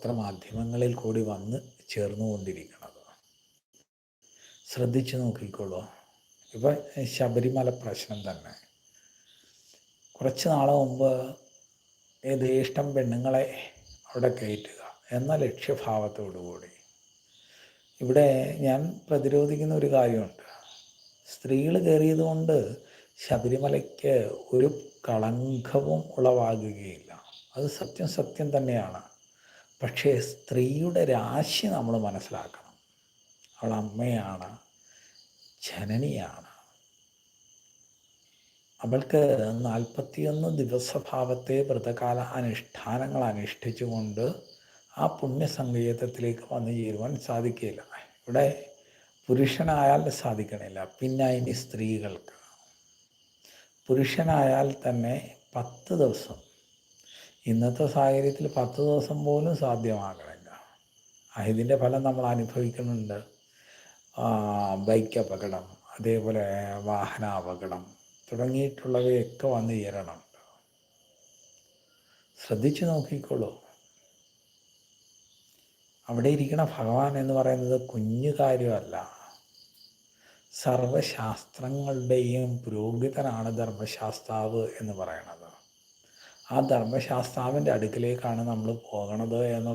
പത്രമാധ്യമങ്ങളിൽ കൂടി വന്ന് ചേർന്നുകൊണ്ടിരിക്കുന്നത്. ശ്രദ്ധിച്ചു നോക്കിക്കോളൂ. ഇപ്പം ശബരിമല പ്രശ്നം തന്നെ കുറച്ച് നാൾ മുമ്പ് യഥേഷ്ടം പെണ്ണുങ്ങളെ അവിടെ കയറ്റുക എന്ന ലക്ഷ്യഭാവത്തോടുകൂടി ഇവിടെ ഞാൻ പ്രതിരോധിക്കുന്ന ഒരു കാര്യമുണ്ട്. സ്ത്രീകൾ കയറിയത് കൊണ്ട് ശബരിമലയ്ക്ക് ഒരു കളങ്കവും ഉളവാകുകയില്ല. അത് സത്യം തന്നെയാണ്. പക്ഷേ സ്ത്രീയുടെ രാശി നമ്മൾ മനസ്സിലാക്കണം. അവൾ അമ്മയാണ്, ജനനിയാണ്. അവൾക്ക് 41 ദിവസഭാവത്തെ വ്രതകാല അനുഷ്ഠാനങ്ങൾ അനുഷ്ഠിച്ചുകൊണ്ട് ആ പുണ്യസങ്കേതത്തിലേക്ക് വന്നു ചേരുവാൻ സാധിക്കില്ല. ഇവിടെ പുരുഷനായാൽ സാധിക്കണില്ല, പിന്നെ ഇനി സ്ത്രീകൾക്ക്. പുരുഷനായാൽ തന്നെ 10 ദിവസം, ഇന്നത്തെ സാഹചര്യത്തിൽ 10 ദിവസം പോലും സാധ്യമാകണില്ല. ഇതിൻ്റെ ഫലം നമ്മൾ അനുഭവിക്കുന്നുണ്ട്. ബൈക്ക് അപകടം, അതേപോലെ വാഹനാപകടം തുടങ്ങിയിട്ടുള്ളവയൊക്കെ വന്നു ചേരണുണ്ട്. ശ്രദ്ധിച്ചു നോക്കിക്കോളൂ. അവിടെ ഇരിക്കുന്ന ഭഗവാൻ എന്ന് പറയുന്നത് കുഞ്ഞു കാര്യമല്ല. സർവശാസ്ത്രങ്ങളുടെയും പുരോഹിതനാണ് ധർമ്മശാസ്താവ് എന്ന് പറയണത്. ആ ധർമ്മശാസ്താവിൻ്റെ അടുക്കിലേക്കാണ് നമ്മൾ പോകണത് എന്നുള്ള